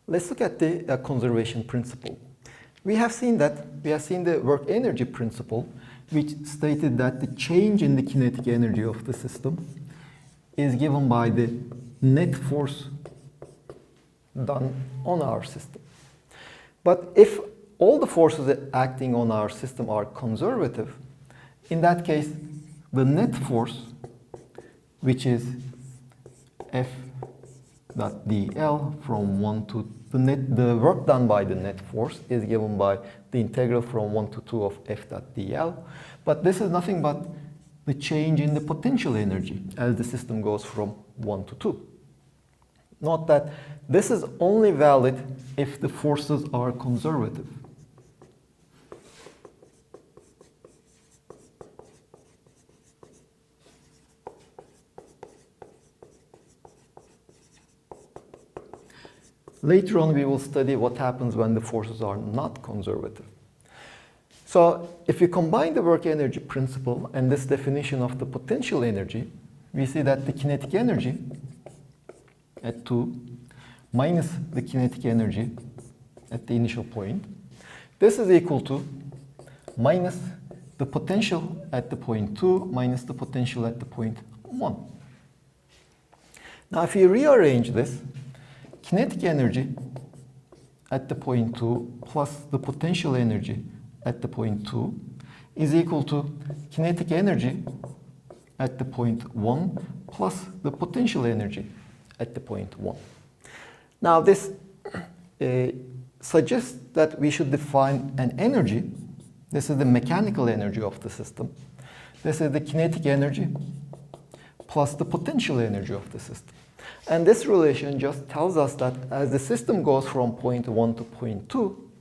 Let's look at the conservation principle. We have seen the work energy principle, which stated that the change in the kinetic energy of the system is given by the net force done on our system. But if all the forces acting on our system are conservative, in that case, the net force, which is F dot dl from 1 to the work done by the net force is given by the integral from 1 to 2 of F dot dl. But this is nothing but the change in the potential energy as the system goes from 1 to 2. Note that this is only valid if the forces are conservative. Later on, we will study what happens when the forces are not conservative. So if we combine the work energy principle and this definition of the potential energy, we see that the kinetic energy at 2 minus the kinetic energy at the initial point, this is equal to minus the potential at the point 2 minus the potential at the point 1. Now if you rearrange this, kinetic energy at the point 2 plus the potential energy at the point 2 is equal to kinetic energy at the point 1 plus the potential energy at the point 1. Now this suggests that we should define an energy. This is the mechanical energy of the system. This is the kinetic energy plus the potential energy of the system. And this relation just tells us that as the system goes from point 1 to point 2,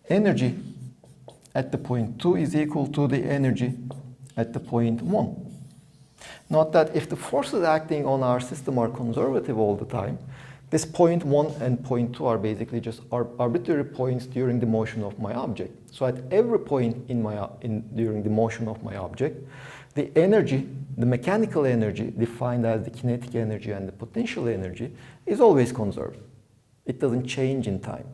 energy at the point 2 is equal to the energy at the point 1. Note that if the forces acting on our system are conservative all the time, this point 1 and point 2 are basically just arbitrary points during the motion of my object. So at every point during the motion of my object, the energy, the mechanical energy defined as the kinetic energy and the potential energy is always conserved. It doesn't change in time.